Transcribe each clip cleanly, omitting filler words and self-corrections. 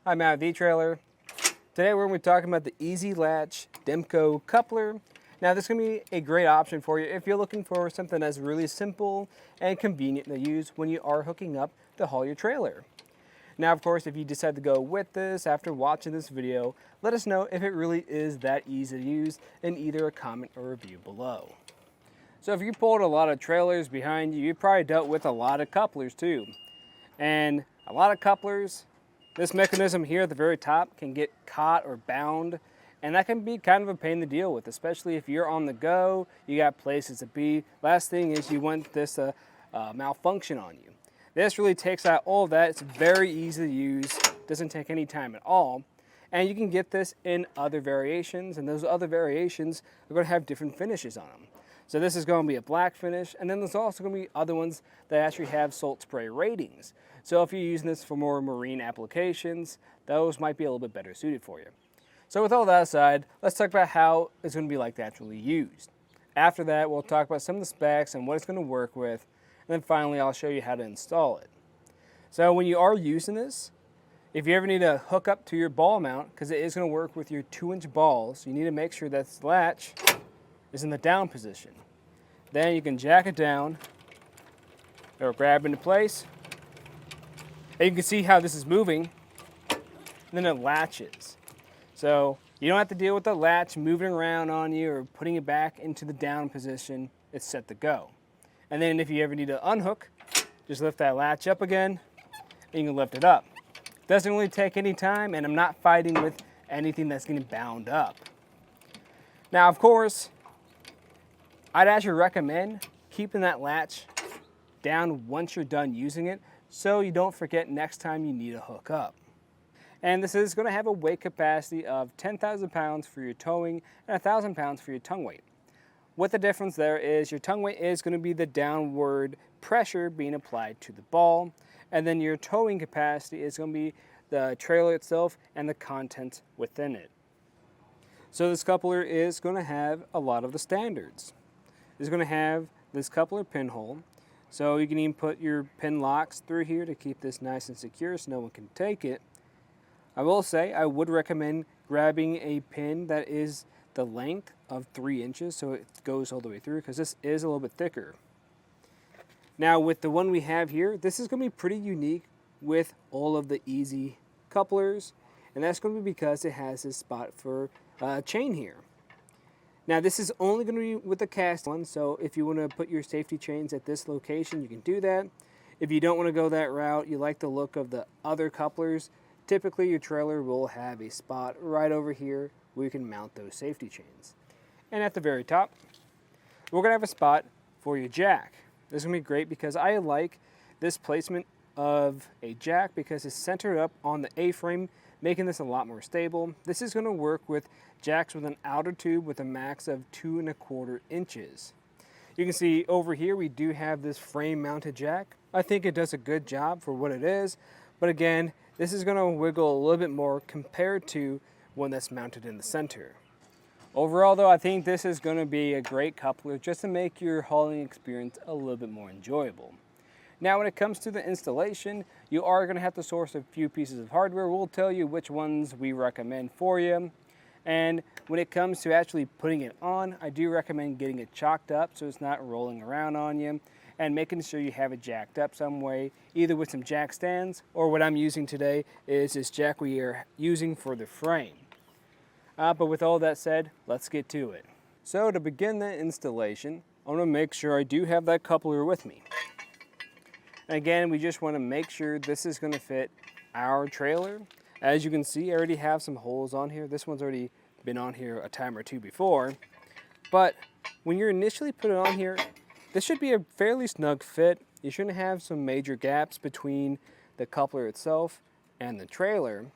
I'm Matt with eTrailer. Today we're going to be talking about the eZ-Latch Demco Coupler. Now this is going to be a great option for you if you're looking for something that's really simple and convenient to use when you are hooking up to haul your trailer. Now of course, if you decide to go with this after watching this video, let us know if it really is that easy to use in either a comment or review below. So if you pulled a lot of trailers behind you, you probably dealt with a lot of couplers too. And a lot of couplers, this mechanism here at the very top can get caught or bound, and that can be kind of a pain to deal with, especially if you're on the go, you got places to be. Last thing is you want this to malfunction on you. This really takes out all of that. It's very easy to use, doesn't take any time at all, and you can get this in other variations, and those other variations are going to have different finishes on them. So this is going to be a black finish, and then there's also going to be other ones that actually have salt spray ratings. So if you're using this for more marine applications, those might be a little bit better suited for you. So with all that aside, let's talk about how it's going to be like to actually used. After that, we'll talk about some of the specs and what it's going to work with, and then finally I'll show you how to install it. So when you are using this, if you ever need to hook up to your ball mount, because it is going to work with your 2-inch balls, you need to make sure that the latch is in the down position. Then you can jack it down, it'll grab into place, and you can see how this is moving, and then it latches. So you don't have to deal with the latch moving around on you or putting it back into the down position. It's set to go. And then if you ever need to unhook, just lift that latch up again, and you can lift it up. Doesn't really take any time, and I'm not fighting with anything that's getting bound up. Now, of course, I'd actually recommend keeping that latch down once you're done using it so you don't forget next time you need to hook up. And this is going to have a weight capacity of 10,000 pounds for your towing and 1,000 pounds for your tongue weight. What the difference there is, your tongue weight is going to be the downward pressure being applied to the ball, and then your towing capacity is going to be the trailer itself and the content within it. So this coupler is going to have a lot of the standards. It's going to have this coupler pinhole, so you can even put your pin locks through here to keep this nice and secure so no one can take it. I will say I would recommend grabbing a pin that is the length of 3 inches so it goes all the way through, because this is a little bit thicker. Now with the one we have here, this is going to be pretty unique with all of the eZ couplers, and that's going to be because it has this spot for chain here. Now this is only going to be with the cast one, so if you want to put your safety chains at this location, you can do that. If you don't want to go that route, you like the look of the other couplers, typically your trailer will have a spot right over here where you can mount those safety chains. And at the very top, we're going to have a spot for your jack. This is going to be great because I like this placement of a jack because it's centered up on the A-frame, making this a lot more stable. This is going to work with jacks with an outer tube with a max of 2¼ inches. You can see over here we do have this frame mounted jack. I think it does a good job for what it is, but again, this is going to wiggle a little bit more compared to one that's mounted in the center. Overall though, I think this is going to be a great coupler just to make your hauling experience a little bit more enjoyable. Now when it comes to the installation, you are going to have to source a few pieces of hardware. We'll tell you which ones we recommend for you. And when it comes to actually putting it on, I do recommend getting it chalked up so it's not rolling around on you, and making sure you have it jacked up some way, either with some jack stands, or what I'm using today is this jack we are using for the frame. But with all that said, let's get to it. So to begin the installation, I want to make sure I do have that coupler with me. And again, we just want to make sure this is going to fit our trailer. As you can see, I already have some holes on here. This one's already been on here a time or two before. But when you're initially put it on here, this should be a fairly snug fit. You shouldn't have some major gaps between the coupler itself and the trailer.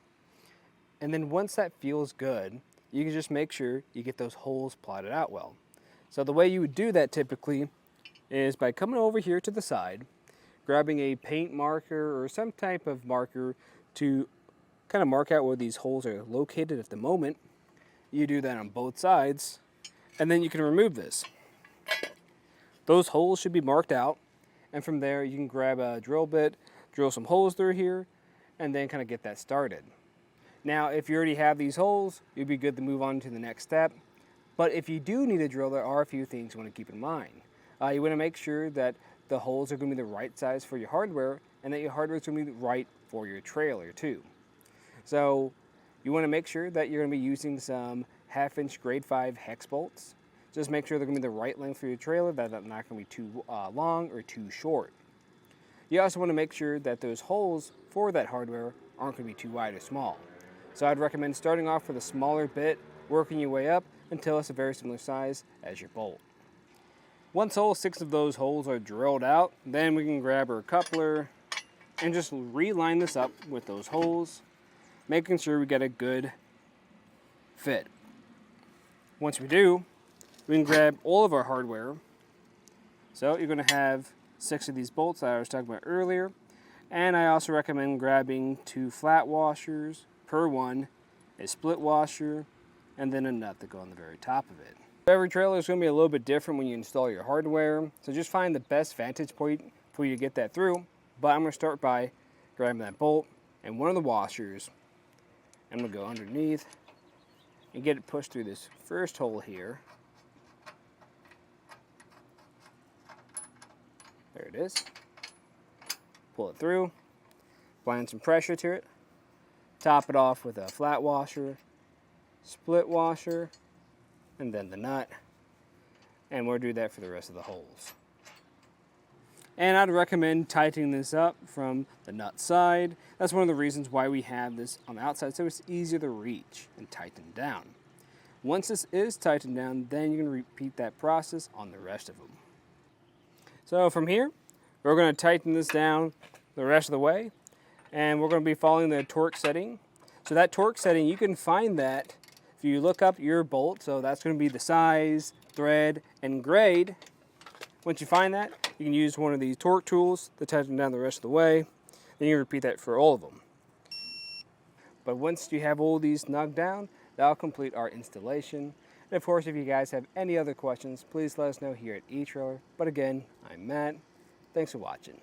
And then once that feels good, you can just make sure you get those holes plotted out well. So the way you would do that typically is by coming over here to the side, grabbing a paint marker or some type of marker to kind of mark out where these holes are located at the moment. You do that on both sides, and then you can remove this. Those holes should be marked out, and from there you can grab a drill bit, drill some holes through here, and then kind of get that started. Now, if you already have these holes, you'll be good to move on to the next step. But if you do need a drill, there are a few things you want to keep in mind. You want to make sure that the holes are going to be the right size for your hardware and that your hardware is going to be right for your trailer too. So you want to make sure that you're going to be using some 1/2" grade 5 hex bolts. Just make sure they're going to be the right length for your trailer, that they're not going to be too long or too short. You also want to make sure that those holes for that hardware aren't going to be too wide or small. So I'd recommend starting off with a smaller bit, working your way up until it's a very similar size as your bolt. Once all 6 of those holes are drilled out, then we can grab our coupler and just reline this up with those holes, making sure we get a good fit. Once we do, we can grab all of our hardware. So you're going to have 6 of these bolts that I was talking about earlier, and I also recommend grabbing 2 flat washers per one, a split washer, and then a nut to go on the very top of it. Every trailer is going to be a little bit different when you install your hardware, so just find the best vantage point for you to get that through. But I'm going to start by grabbing that bolt and one of the washers. I'm going to go underneath and get it pushed through this first hole here. There it is. Pull it through, applying some pressure to it. Top it off with a flat washer, split washer, and then the nut. And we'll do that for the rest of the holes. And I'd recommend tightening this up from the nut side. That's one of the reasons why we have this on the outside, so it's easier to reach and tighten down. Once this is tightened down, then you're going to repeat that process on the rest of them. So from here, we're going to tighten this down the rest of the way, and we're going to be following the torque setting. So that torque setting, you can find that if you look up your bolt. So that's going to be the size, thread, and grade. Once you find that, you can use one of these torque tools to tighten down the rest of the way. Then you repeat that for all of them. But once you have all these knocked down, that'll complete our installation. And of course, if you guys have any other questions, please let us know here at eTrailer. But again, I'm Matt. Thanks for watching.